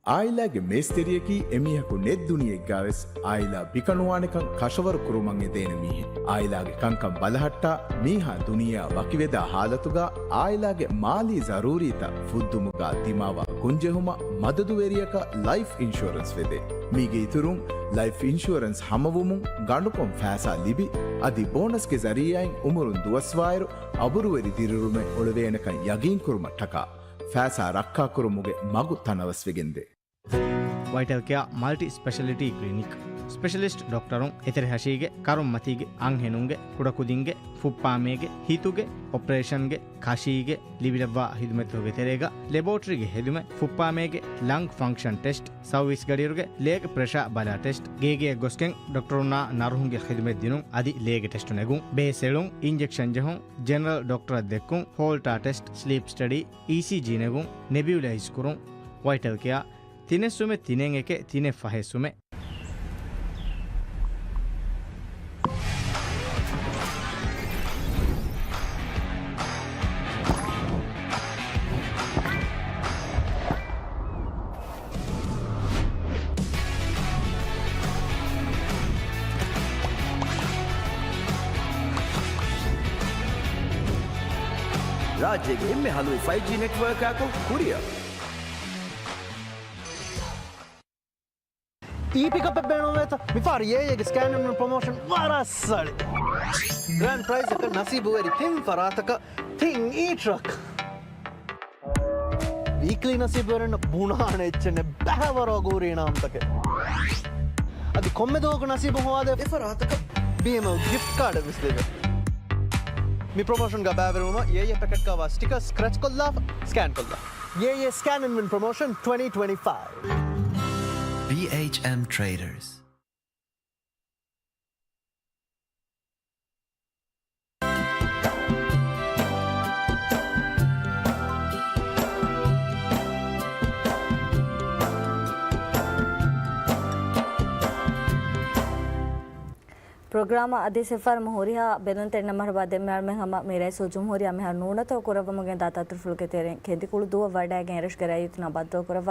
ආයිලාගේ මේස්තෙරියකි එමිහකු නෙද්දුනියෙක් ගාවෙස් ආයිලා බිකනුවානකං කශවර කුරුමන්ගේ දේන මීහෙ. ආයිලාගේ කංකම් බලහට්ටා මීහා දුනියා වකිවෙදා හාලතුගා ආයිලාගේ මාලී ජරූරීත ෆුද්දුමුගා දිමාවා කුංජෙහුම මදදුවේරියක ලයිෆ් ඉන්ශෝරන්ස් වෙදේ. මීගේ ඉතුරුම් ලයිෆ් ඉන්ශෝරන්ස් හමවුමුන් ගණුකොම් ෆෑසා ලිබි අධි බෝනස්ගේ ජරීයයින් උමරුන් දුවස්වායරු අබුරුවරි දිරුරුමෙ ඔළවේනකන් යගීන් කුරුම ටකා. ෆෑසා රක්කා කුරුමුගේ මගු තනවස් වෙගෙන්දේ. Vital Care multi speciality clinic specialist doctor ಎತೆರೆ ಹಶಿಗೆ ಕರುಂ ಮತಿಗೆ ಅಂಹೆನುಂಗೆ ಕುಡಕುದಿಂಗೆ ಫುಪ್ಪಾಮೇಗೆ ಹೀತುಗೆ ಆಪರೇಷನ್ಗೆ ಕಾಶಿಗೆ ಲಿಬಿಡವ್ವ ಹಿದುಮೆತ್ತುಗೆ ತೆರೆಗ ಲೆಬೋಟ್ರಿಗೆ ಹೆದುಮೆ ಫುಪ್ಪಾಮೇಗೆ ಲಂಗ್ ಫಂಕ್ಷನ್ ಟೆಸ್ಟ್ ಸರ್ವಿಸ್ ಗಡಿಯರುಗೆ ಲೇಗ್ ಪ್ರೆಷರ್ ಬಲ ಟೆಸ್ಟ್ ಗೇಗೆ ಗೊಸ್ಕೆಂಗ್ ಡಾಕ್ಟರುನ ನರುಹುಂಗೆ ಹಿದುಮೆ ದಿನು ಅದಿ ಲೇಗ್ ಟೆಸ್ಟ್ ನೆಗುಂ ಬೇಸೆಳುಂ ಇಂಜೆಕ್ಷನ್ ಜಹುಂ ಜನರಲ್ ಡಾಕ್ಟರ್ ದೆಕ್ಕುಂ Holter test sleep study ECG ನೆಗುಂ ನೆಬ್ಯುಲೈಸ್ ಕುರುಂ ವೈಟಲ್ ಕೇರ್ ತಿನೆಸುಮೆ ತಿನೆಂಗೆಕೆ ತಿನೆ ಫಹೆಸುಮೆ ರಾಜ್ಯಗೆ ಎಮ್ಮೆ ಹಲವು 5G ನೆಟ್ವರ್ಕ್ ಹಾಕೋ ಕುರಿಯ ಈ ಪಿಕಪ್ ಬೇಣೋವೇತ ಮಿಫಾರ್ ಏಗೆ ಸ್ಕ್ಯಾನ್ ಪ್ರಮೋಷನ್ ವರಸಳಿ ಗ್ರ್ಯಾಂಡ್ ಪ್ರೈಸ್ ಅಕ ನಸೀಬುವರಿ ಥಿಂಗ್ ಫರಾತಕ ಥಿಂಗ್ ಈ ಟ್ರಕ್ ವೀಕ್ಲಿ ನಸೀಬುವರನ್ನ ಬುಣಾಣ ಹೆಚ್ಚನೆ ಬಹವರ ಗೂರಿಣ ಅಂತಕೆ ಅದು ಕೊಮ್ಮೆದು ಹೋಗು ನಸೀಬು ಹೋದೆ ಫರಾತಕ BM ಗಿಫ್ಟ್ ಕಾರ್ಡ್ ವಿಸ್ಲೇವೆ मी प्रमोशन का बैवरूमा ये पैकेट का वा स्टिकर स्क्रैच कोल्ला स्कैन कोल्ला ये scan and win promotion 2025 BHM Traders. Program अदे सफर मोहरिया बेदन ते नंबर बाद में में हम मेरे सो जुमहरिया में नून तो कोरव मगे दाता तुफुल के तेरे खेती कुल दो वर्ड है एरश कराई इतना बात तो कोरव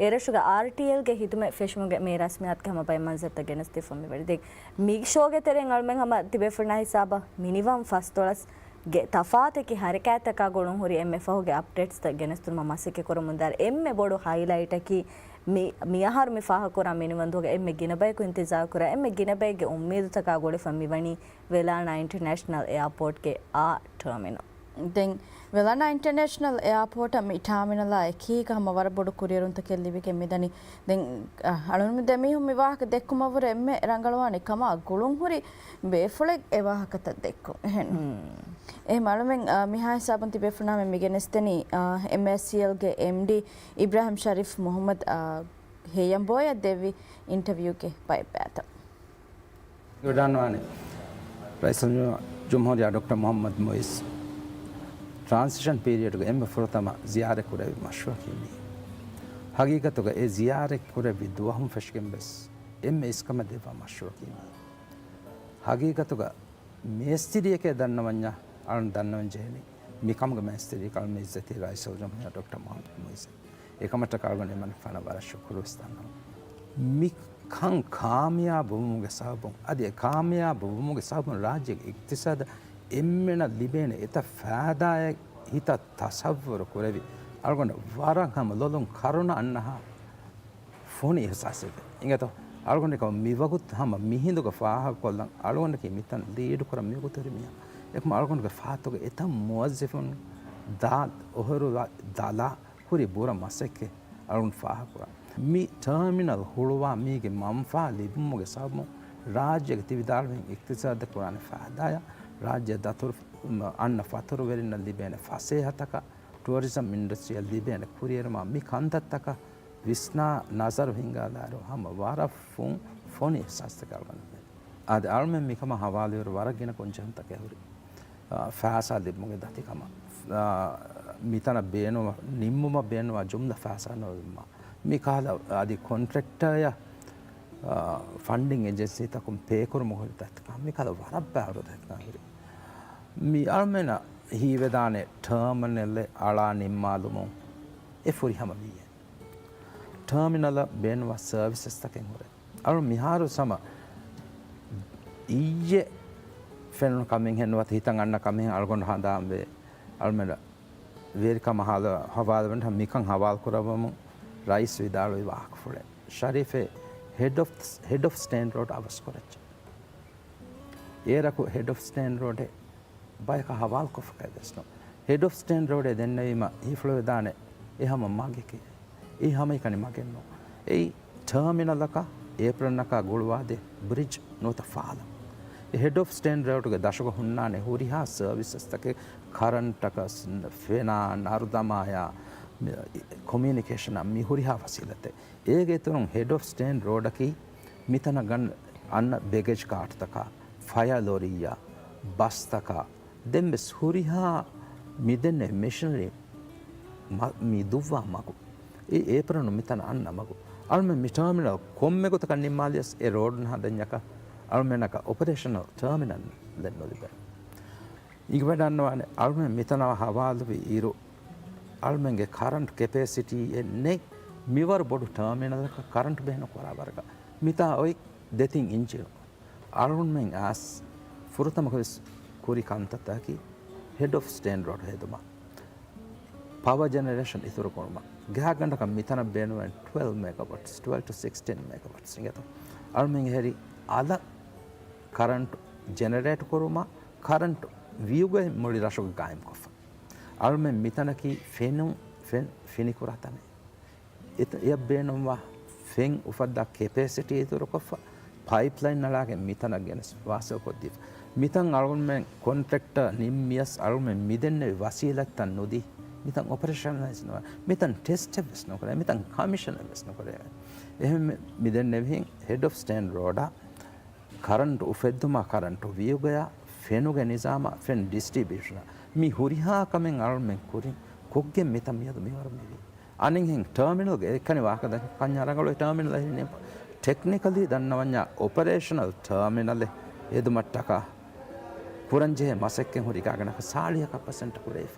एरश का RTL के हित में फिश में मेरा स्मियात के हम पे मंजर तक गेनस ते फम में देख मिग शो के तेरे नल में हम तिबे फना हिसाब मिनिमम फर्स्ट तोलस तफात की हरकत का गुण हो रही MF हो गया अपडेट्स तक गेनस तुम मासे के कोर मुंदर एम में बड़ो हाईलाइट की मियाहर में फाह कोरा मेनु बंद हो गया एम गिनबे को इंतजार करा एम गिनबे के उम्मीद तक आगोड़े फमी बनी वेलाना इंटरनेशनल एयरपोर्ट के आ टर्मिनल दें वेलाना इंटरनेशनल एयरपोर्ट में टर्मिनल की का हम वर बड़ कुरियर उन तक लिबी के मिदनी दें अणु में दमी हम विवाह के देखो मवर एम रंगलवाने कमा गुलुं हुरी बेफले एवाह कत देखो हैं ए मालूम मिहाय साबन ती बेफना में मिगेनेस्तनी MSCL के MD इब्राहिम शरीफ मोहम्मद हेयम बोय देवी इंटरव्यू के पाई पैत गुडानवाने राइसल जुमहरिया doctor Mohamed Muizzu transition period के एम फुरतमा जियारे कुरे मशरूह की हकीकत के ए जियारे कुरे विदुहम फशकेम बस एम इसका मदेवा मशरूह की हकीकत का मेस्तिरिय के दन्नवन्या अन दन्नवन जेनी मिकम के मेस्तिरिय कल में इज्जती राइसल जुमहरिया डॉक्टर मोहम्मद मोइस एकमट कार्बन मन फना बारा शुक्रुस्तान मिखं कामयाब बुमुगे साबुं अदे कामयाब बुमुगे साबुं राज्य इक्तिसाद එම්මෙන ලිබේන එත ෆෑදාය හිත තසව්වර කරවි අල්ගොන්න වරංහම ලොලුන් කරුණ අන්නහා ෆෝනි හසාසෙද ඉංගත අල්ගොන්න එක මිවගුත් හම මිහිඳුක ෆාහ කොල්ලන් අල්ගොන්න කි මිතන් ලීඩු කර මියගුතරිමිය එකම අල්ගොන්නක ෆාතෝක එත මුවස්සිෆුන් දාත් ඔහරු දාලා හුරි බුර මසෙක්කේ අල්ගොන් ෆාහ කුරා මි ටර්මිනල් හුළුවා මීගේ මම්ෆා ලිබුමුගේ සබමු රාජ්‍යක තිවිදාල්වෙන් ඉක්තිසාද කුරාන ෆෑදාය राज्य दतुर अन्न फतुर वेरिन लिबेने फसे हतक टूरिज्म इंडस्ट्री लिबेने कुरियर मी कंदतक विस्ना नजर हिंगादारो हम वारा फोन शास्त्र करवने आदि आलमे मिकम हवाले और वरगिन కొంచెం तकेहुरी फैसा लिबमुगे दतिकम मितन बेनो निम्मुम बेनो जुमला फैसा नो मिकाल आदि कॉन्ट्रैक्टर या फंडिंग एजेंसी तक पे कर मोहर तक मिकाल वरब्बारो तक मी आलमेना ही वेदाने टर्मिनल आला निम्मालुमो ए फुरी हम भी terminal බේනවා services එකෙන් හොරේ අර මිහාරු සම ඊයේ ෆෙනු කමින් හෙන්නවත් හිතන් අන්න කමින් අල්ගොන් හඳාම් වේ අල්මෙල වේරිකම හවාලවන්ට මිකන් හවාල් කරවමු රයිස් විදාලෝ වාක් ෆොරේ ශරීෆේ head of stand road අවස් කරච්ච ඒරකු head of stand road බයක හවාල් කොෆක දෙස්නෝ head of stand road දෙන්නවීම හිෆ්ලෝ දානේ එහම මගේකේ ඒ හැම එකනේ මගෙන්නෝ ඒ terminal එක ඒප්‍රන් එක ගොළුවාදේ bridge නොත ෆාල head of stand road ಗೆ ದಶಕ ಹುಣ್ಣಾನೆ ಹುರಿಹಾ ಸರ್ವಿಸಸ್ ತಕೆ ಕರೆಂಟ್ ತಕ ಫೇನಾ ನಾರುದಮಾಯ ಕಮ್ಯುನಿಕೇಷನ್ ಮಿ ಹುರಿಹಾ ಫಸಿಲತೆ ಏಗೆ ತುರಂ ಹೆಡ್ ಆಫ್ ಸ್ಟ್ಯಾಂಡ್ ರೋಡ್ ಕಿ ಮಿತನ ಗನ್ ಅನ್ನ ಬೇಗೇಜ್ ಕಾರ್ಟ್ ತಕ ಫೈರ್ ಲೋರಿಯ ಬಸ್ ತಕ ದೆಂಬೆಸ್ ಹುರಿಹಾ ಮಿದೆನ್ನೆ ಮಿಷನರಿ ಮಿ ದುವ್ವಾ ಮಗು ಈ ಏಪ್ರನು ಮಿತನ ಅನ್ನ ಮಗು ಅಲ್ಮೆ ಮಿ ಟರ್ಮಿನಲ್ ಕೊಮ್ಮೆಗು ತಕ ನಿಮ್ಮಾಲಿಯಸ್ ಎ ರೋಡ್ ನ ಹದನ್ಯಕ අල්මෙනක ඔපරේෂනල් ටර්මිනල් දෙන්නොලිබ ඉග වැඩන්නවානේ අල්මෙන් මිතනව හවාලුවි ඉරු අල්මෙන්ගේ කරන්ට් කෙපේසිටි එන්නේ මිවර බොඩු ටර්මිනල්ක කරන්ට් බේන කොරාවරක මිතා ඔයි දෙතින් ඉංචිරු අල්මෙන් ආස් ෆුරතමකවිස් කුරි කන්තතකි හෙඩ් ඔෆ් ස්ටේන්ඩ් රෝඩ් හෙදුමා power generation ඉතුරු කොරුම ගහ ගන්නක මිතන බේනුවෙන් 12 megawatts 12 to 16 megawatts ඉගත අල්මෙන් හෙරි අද කරන්ට් ජෙනරේට් කොරුම කරන්ට් වියුගේ මොලි රශක ගායම් කොෆ අල්මෙ මිතනකි ෆෙනි කුරතනේ එත ය බේනවා ෆෙන් උෆද්දා කැපැසිටි ඉතුරු කොෆ පයිප්ලයින් නලාගේ මිතන ගෙනස් වාසව කොද්දි මිතන් අල්මෙ කොන්ට්‍රැක්ටර් නිම්මියස් අල්මෙ මිදෙන්නේ වසීලත්තන් නොදි මිතන් ඔපරේෂනලයිස් නොව මිතන් ටෙස්ට් වෙස් නොකර මිතන් කමිෂන් වෙස් නොකර එහෙම මිදෙන්නේ විහින් හෙඩ් ඔෆ් ස්ටෑන්ඩ් රෝඩා කරන්ට් උෆෙද්දුමා කරන්ට් වියුගය ෆෙනුගේ නිසාම ෆෙන් ඩිස්ට්‍රිබියුෂන් මි හුරිහා කමෙන් අල්මෙන් කුරින් කොග්ගෙන් මෙතම මියද මෙවර මෙවි අනින් හින් ටර්මිනල් ගේ කනි වාකද කන්යාරගල ටර්මිනල් හිනේ ටෙක්නිකලි දන්නවඤ්ඤා ඔපරේෂනල් ටර්මිනල් එදුමට්ටක පුරංජේ මසෙක්කෙන් හුරිකාගෙනක සාලියක පසෙන්ට් කුරේ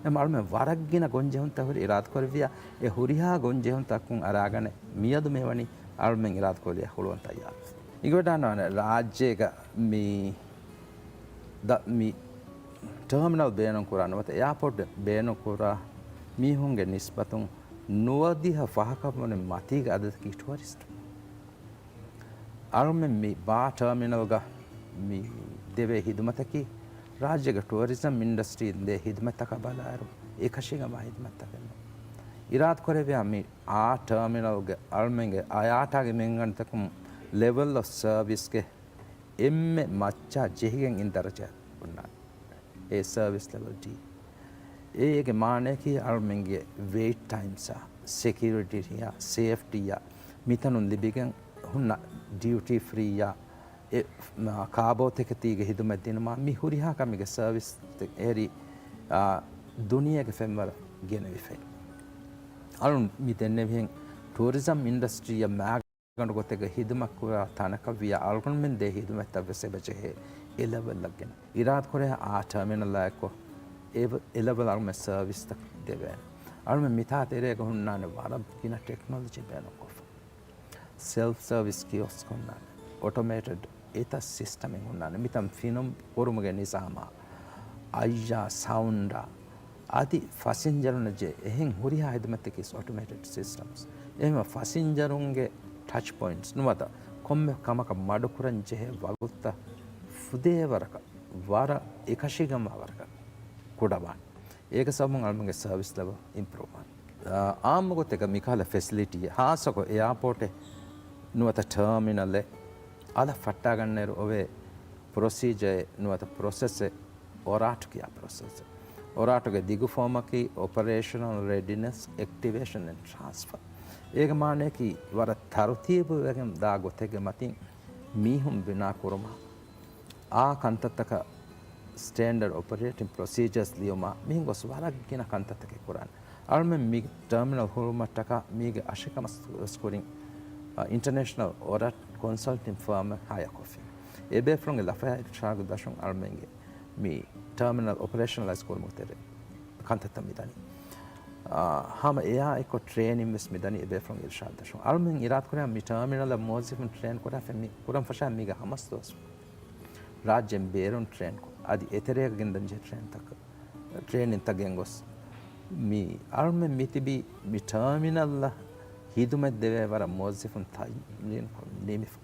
එමල්මෙ වරග්ගින ගොන්ජෙහුන් තවරි ඉරාත් කරවියා ඒ හුරිහා ගොන්ජෙහුන් තක්කුන් අරාගෙන මියද මෙවනි අල්මෙන් ඉරාත් කොලිය හුලුවන් තයියා ඉගොඩානවනේ රාජ්‍යයක මි ටර්මිනල් බේනු කුරානවත එයාපෝට් බේනු කුරා මීහුන්ගේ නිස්බතුන් නුවදිහ ෆහකමනේ මතීග අදකි ටුවරිස්ට් අල්මෙන් මි බා ටර්මිනල් ග මි දෙවේ හිදුමතකි රාජ්‍යක ටුවරිසම් ඉන්ඩස්ට්‍රී දේ හිදමතක බලාරු ඒකශිගම හිදමතක ඉරාත් කොරේවියා මි ආ ටර්මිනල් ගේ අල්මෙන්ගේ ආයාටගේ මෙන්ගන්තකම් level of service ke emme macha jehigen in daraja unna e service level D ege maane ki almenge wait times security ya safety ya mitanun libigen hunna duty free ya e kaabo tekati ge hiduma dinama mi huriha kamige service eri duniya ge femwar gene wife alun mi denne hen tourism industry ya mag ගන්න ගොතක හිදමක් කුරා තනක විය අල්ගොන් මෙන් දෙ හිදමක් තවසේ බචේ A level ලගන ඉරාත් කොරේ ආ terminal ලයක එලෙවල් අල්ම සර්විස් තක් දෙවෙන් අල්ම මිතා තෙරේ ගහුන්නාන වරම් කින ටෙක්නොලොජි බෑන කොෆ self service kiosk කොන්නාන automated ඒත සිස්ටම් එක උන්නාන මිතම් ෆිනම් පොරුමගේ නිසාම අයියා සවුන්ඩ් ආදි ෆැසෙන්ජර්නජේ එහෙන් හුරියා හිදමත් කිස් automated systems එහෙම ෆැසෙන්ජරුන්ගේ touch points nuwata komme kamaka madukuranje wagutta fudewaraka wara ekashigama waraka kudawan eka samun almunge service level improvement aamugoteka mikala facility haasako airport nuwata terminal ala fatta ganneru ove procedure nuwata process oratu kiya process oratu ge digu formaki operational readiness activation and transfer ඒක මානේ කි වර තරුතියපු වගේම දා ගොතෙක මතින් මීහුම් බිනා කුරම ආ කන්තත්තක standard operating ප්‍රොසීජර්ස් ලියොම Mihin ගොස් වරක් කියන කන්තත්තක කුරාන අල්මෙන් මි ටර්මිනල් හොරුමට්ටක මීගේ අශිකම ස්කෝරින් ඉන්ටර්නැෂනල් ඔරට් කන්සල්ටින් ෆර්ම් හය කොෆි එබේ ෆ්‍රොන්ගේ ලෆයා ශාගු දශුන් අල්මෙන්ගේ මි ටර්මිනල් ඔපරේෂනලයිස් කුරමුතේ කන්තත්ත මිදනි हम एया एको ट्रेन इमस मिदनी एबे फ्रॉम इरशाद दशो अलमिन इराद करे मी टर्मिनल मोजिफन ट्रेन कोरा फेमी कुरम फशा मीगा हमस्तोस राज्यम बेरुन ट्रेन को आदि एतरेग गिंदन जे ट्रेन तक ट्रेन इन तगेंगोस मी अलमिन मितिबी मी टर्मिनल हिदुमे देवे वर मोजिफन थाई नीमिफ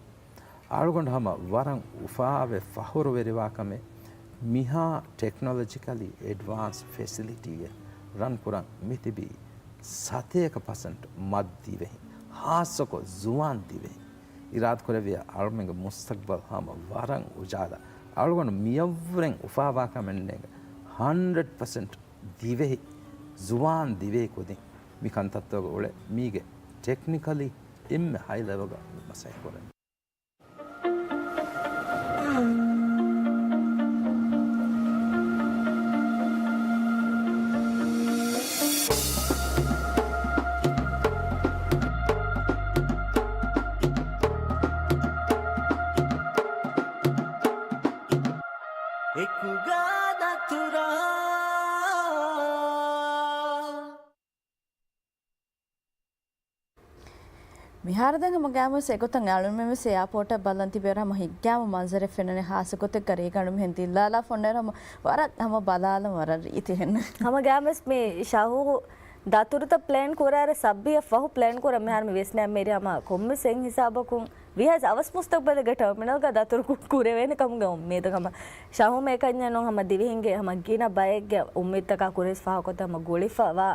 आलगोंड हम वरं उफावे फहुर वेरिवा कमे मिहा टेक्नोलॉजिकली एडवांस फैसिलिटी रन कुरन मितिबी 7% मद दिवे हासो को जुआन दिवे इराद करे वे आलमेंग मुस्तकबल हम वरं उजाला आलगोन मियवरें उफावा का मन्ने 100% दिवे जुआन दिवे को दे मिकन तत्व ओले मीगे टेक्निकली इम हाई लेवल का मसाई करे මිහාරදඟ මගෑම සෙකොතන් අලුමෙම සයාපෝට බලන්ති බෙරම හිග්ගෑම මන්සර ෆෙනන හාසකොත කරේ ගනුම හෙන්තිල්ලාලා ෆොන්නරම වරත් හම බලාලම වර ඉතිහෙන්න හම ගෑමස් මේ ශහු දතුරත ප්ලෑන් කොරාර සබ්බිය ෆහු ප්ලෑන් කොර මෙහරම වෙස්නෑ මේරි හම කොම්ම සෙන් හිසාබකුන් විහස් අවස් මුස්තක්බලග ටර්මිනල් ಗ දතුරු කුරේ වෙන කමුග උම්මේදකම ශහු මේකඥ නො හම දිවිහින්ගේ හම ගින බයෙක්ගේ උම්මිත්තක කුරේස් ෆහකොත හම ගොලිෆවා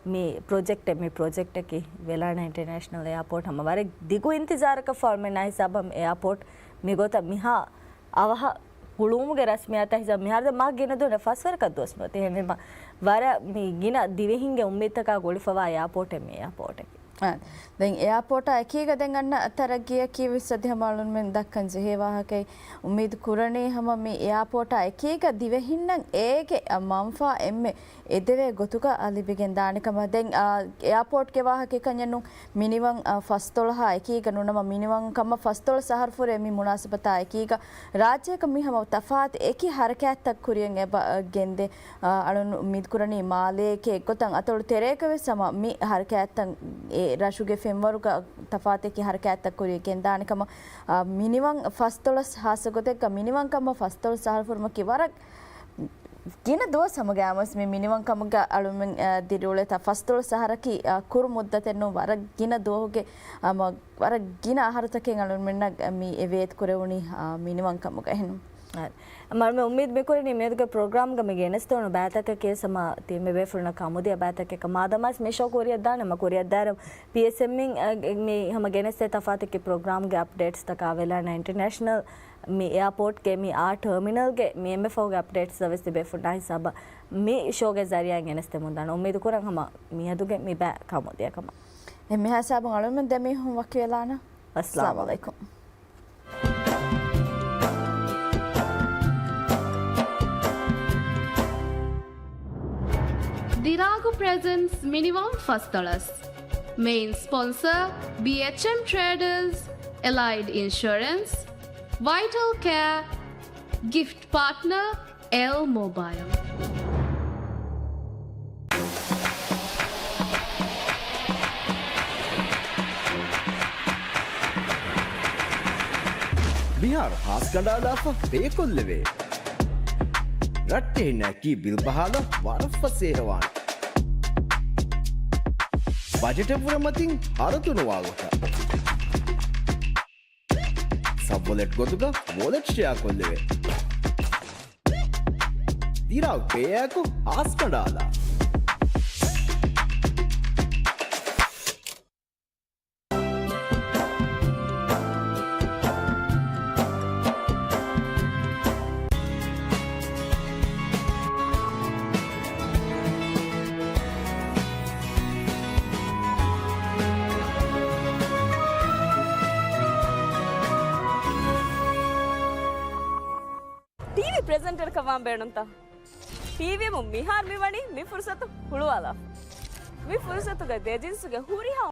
මේ ප්‍රොජෙක්ට් එකේ වෙලාන ඉන්ටර්නැෂනල් එයාපෝට් හම වර දිගු ඉන්තිසාරක ෆෝර්මේ නයි සබම් එයාපෝට් මිගොත මිහා අවහ පුළුමුගේ රස්මියත හිස මිහාරද මා ගෙන දොන ෆස්වර කද්දොස්ම තේහෙම වර මේ ගින දිවෙහින්ගේ උම්මිත්තක ගොලිෆවා එයාපෝට් මේ එයාපෝට් එකේ දැන් එයාපෝට එකීග දැන් අන්න අතරගිය කීවි සදහමාලුන් මෙන් දක්කන් ජෙහෙවාහකයි උම්මීද් කුරණේ හැම මේ එයාපෝට එකීග දිවෙහින්නම් ඒගේ මම්ෆා එම්මේ එදෙවේ ගොතුක අලිබිගෙන් දානිකම දැන් එයාපෝට් ගේ වාහකේ කන්යනු මිනිවන් ෆස්තොලහ එකීග නුනම මිනිවන් කම ෆස්තොල සහර්ෆුරේ මි මුනාසබතා එකීග රාජ්‍යක මිහම තෆාත් එකී හරකෑත්තක් කුරියෙන් එබ ගෙන්දේ අලුන් උම්මීද් කුරණේ මාලේකේ ගොතන් අතොල් තෙරේක වෙසම මි හරකෑත්තන් රශුගේ ෆෙම්වරුක තෆාතෙකි හරකෑත්තක් කුරිය කෙන්දානිකම මිනිවන් ෆස්තොලස් හාසගොතෙක් මිනිවන්කම ෆස්තොල් සහල්ෆුර්ම කිවරක් ගින දෝ සමගෑමස් මේ මිනිවන්කමග අලුමෙන් දිරුලේ ත ෆස්තොල් සහරකි කුරු මුද්දතෙන්නෝ වර ගින දෝහගේ වර ගින ආහාරතකෙන් අලුමෙන්න මේ එවේත් කුරවුනි මිනිවන්කමග එහෙනම් මම උම්මීද මෙකුරේ මේක ප්‍රෝග්‍රෑම් ගම ගෙනස්තෝන බෑතක කේසම තීම වෙෆුරන කමුදිය බෑතක කමාදමස් මේෂෝ කොරිය දාන ම කොරිය දාර PSM මේ හැම ගෙනස්තේ තෆාතක ප්‍රෝග්‍රෑම් ගේ අප්ඩේට්ස් තක වෙලා න ඉන්ටර්නැෂනල් මේ එයාපෝට් ගේ මේ ආ ටර්මිනල් ගේ මේ MFO ගේ අප්ඩේට්ස් සර්විස් තිබේ ෆුඩා හිසබ මේ ෂෝ ගේ zariya ගෙනස්තේ මුන්දාන උම්මීද කරන් හැම මියදුගේ මේ බෑ කමුදිය කම එමෙ හසබන් අලුමෙන් දෙමි හුම් වකේලාන අස්ලාමු අලයිකුම් Diragu presents Minimum $1. Main sponsor BHM Traders, Allied Insurance, Vital Care, gift partner L Mobile. Bihar हास गंडालाफ बेकुल्लवे रट्टे नकी बिल बहाल वारफ सेहवान बजट पुरे मतिंग हारतुनु वागुता सब वॉलेट गोतुगा वॉलेट शेयर कोल्लेवे दीरा पेयको हास गंडाला ಪ್ರೆಸೆಂಟರ್ ಕಮಾಂ ಬೇಡಂತ ಟಿವಿ ಮಮ್ಮಿ ಹಾರ್ ಮಿ ವಣಿ ಮಿ ಫುರ್ಸತ್ ಹುಳುವಾಲ ಮಿ ಫುರ್ಸತ್ಗೆ ದೇಜಿನ್ಸ್ಗೆ ಹುರಿ